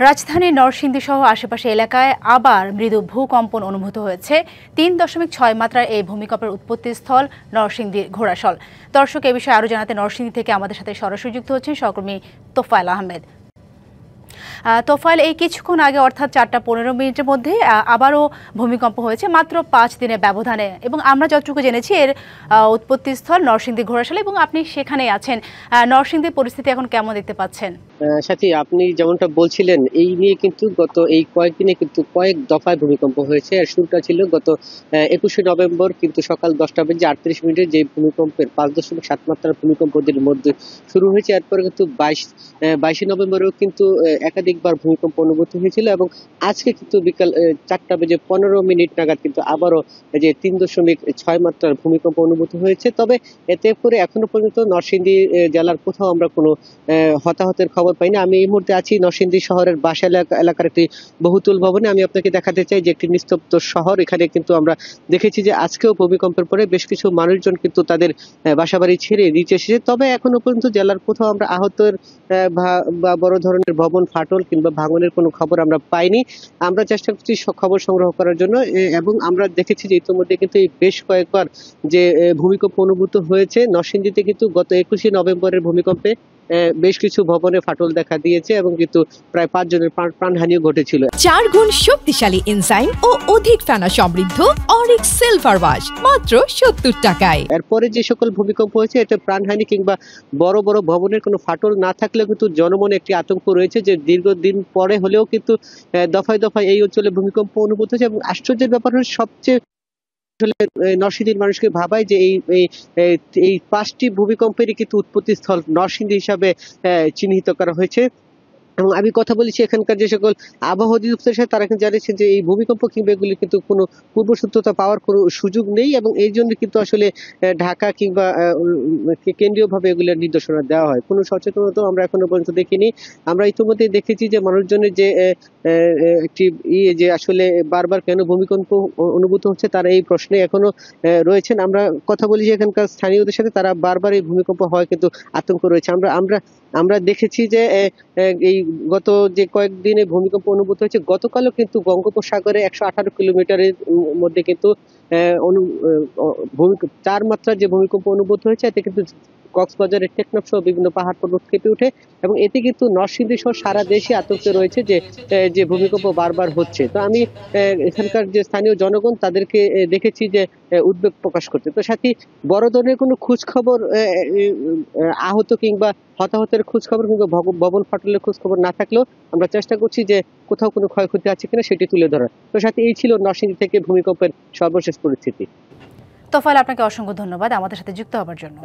রাজধানী নরসিংদী সহ আশেপাশে এলাকায় আবার মৃদু ভূকম্পন অনুভূত হয়েছে। ৩.৬ মাত্রার এই ভূমিকম্পের উৎপত্তিস্থল নরসিংদীর ঘোড়াশল। দর্শক, এ বিষয়ে আরও জানাতে নরসিংদী থেকে আমাদের সাথে সরাসরি যুক্ত হচ্ছেন সহকর্মী তোফায়েল আহমেদ। তোফায়েল, এই কিছুক্ষণ আগে অর্থাৎ 4:15 মধ্যে আবারও ভূমিকম্প হয়েছে মাত্র 5 দিনের ব্যবধানে, এবং আমরা যতটুকু জেনেছি এর উৎপত্তিস্থল নরসিংদী ঘোড়াশাল, এবং আপনি সেখানেই আছেন। নরসিংদীর পরিস্থিতি এখন কেমন দেখতে পাচ্ছেন? সাথী, আপনি যেমনটা বলছিলেন, এই নিয়ে কিন্তু গত এই কয়েকদিনে কিন্তু কয়েক দফায় ভূমিকম্প হয়েছে। আর শুরুটা ছিল গত 21শে নভেম্বর, কিন্তু সকাল 10:38 যে ভূমিকম্পের 5.7 মাত্রার ভূমিকম্পদের মধ্যে শুরু হয়েছে। এরপরে কিন্তু 22শে নভেম্বরেও কিন্তু একাধিকবার ভূমিকম্প অনুভূত হয়েছিল, এবং আজকে কিন্তু বিকাল 4:15 নাগাদ কিন্তু আবারও যে 3.6 মাত্রার ভূমিকম্প অনুভূত হয়েছে। তবে এতে করে এখনো পর্যন্ত নরসিংদী জেলার কোথাও আমরা কোনো হতাহতের খবর পাইনি। আমি এই মুহূর্তে আছি নরসিংদী শহরের বাসা এলাকার একটি বহুতল ভবনে। আমি আপনাকে দেখাতে চাই যে একটি নিস্তব্ধ শহর। এখানে কিন্তু আমরা দেখেছি যে আজকেও ভূমিকম্পের পরে বেশ কিছু মানুষজন কিন্তু তাদের বাসাবাড়ি ছেড়ে নিচে এসেছে। তবে এখনো পর্যন্ত জেলার কোথাও আমরা আহতের বা বড় ধরনের ভবন ফাটল কিংবা ভাঙনের কোনো খবর আমরা পাইনি। আমরা চেষ্টা করছি খবর সংগ্রহ করার জন্য, এবং আমরা দেখেছি যে ইতিমধ্যে কিন্তু এই বেশ কয়েকবার যে ভূমিকম্প অনুভূত হয়েছে নরসিংদীতে, কিন্তু গত 21শে নভেম্বরের ভূমিকম্পে বেশ কিছু ভবনে ফাটল দেখা দিয়েছে, এবং কিন্তু প্রায় 5 জনের প্রাণহানিও ঘটেছিল। 4 গুণ শক্তিশালী এনজাইম ও অধিক ফেনা সমৃদ্ধ অরিক সিলভার ওয়াশ মাত্র 70 টাকায়। এরপরে যে সকল ভূমিকম্প হয়েছে এতে প্রাণহানি কিংবা বড় বড় ভবনের কোনো ফাটল না থাকলেও কিন্তু জনমনে একটি আতঙ্ক রয়েছে যে দীর্ঘদিন পরে হলেও কিন্তু দফায় দফায় এই অঞ্চলে ভূমিকম্প অনুভূত হয়েছে। এবং আশ্চর্যের ব্যাপার হলো, সবচেয়ে নরসিংদীর মানুষকে ভাবায় যে এই 5টি ভূমিকম্পেরই কিন্তু উৎপত্তিস্থল নরসিংদী হিসাবে চিহ্নিত করা হয়েছে। এবং আমি কথা বলেছি এখানকার যে সকল আবহাওয়া অধিদপ্তরের সাথে, তারা কিন্তু জানিয়েছেন যে এই ভূমিকম্প কিংবা এগুলি কিন্তু কোনো পূর্বসূত্রতা পাওয়ার কোনো সুযোগ নেই, এবং এই জন্য কিন্তু আসলে ঢাকা কিংবা কেন্দ্রীয়ভাবে এগুলোর নির্দেশনা দেওয়া হয়। কোনো সচেতনতা আমরা এখনো পর্যন্ত দেখিনি। আমরা ইতিমধ্যে দেখেছি যে মানুষজনের যে একটি যে আসলে বারবার কেন ভূমিকম্প অনুভূত হচ্ছে, তারা এই প্রশ্নে এখনো রয়েছেন। আমরা কথা বলি যে এখানকার স্থানীয়দের সাথে, তারা বারবার এই ভূমিকম্প হয় কিন্তু আতঙ্ক রয়েছে। আমরা দেখেছি যে এই গত যে কয়েকদিনে ভূমিকম্প অনুভূত হয়েছে, গতকালও কিন্তু বঙ্গোপসাগরে 118 কিলোমিটারের মধ্যে কিন্তু 4 মাত্রার যে ভূমিকম্প অনুভূত হয়েছে, এতে কিন্তু কক্সবাজারের টেকনাফ সহ বিভিন্ন পাহাড় পর্বত কেঁপে ওঠে, এবং এতে কিন্তু নরসিংদী সহ সারা দেশে আতঙ্কে রয়েছে যে ভূমিকম্প বারবার হচ্ছে। তো আমি এখানকার যে স্থানীয় জনগণ তাদেরকে দেখেছি যে উদ্বেগ প্রকাশ করতে। তো সাথী, বড় ধরনের কোনো খোঁজ খবর আহত কিংবা হতাহতের খোঁজ খবর কিংবা ভবন ফাটলের খোঁজ খবর না থাকলেও আমরা চেষ্টা করছি যে কোথাও কোনো ক্ষয়ক্ষতি আছে কিনা সেটি তুলে ধরার। তো সাথে এই ছিল নরসিংদী থেকে ভূমিকম্পের সর্বশেষ পরিস্থিতি। তোফায়েল, আপনাকে অসংখ্য ধন্যবাদ আমাদের সাথে যুক্ত হবার জন্য।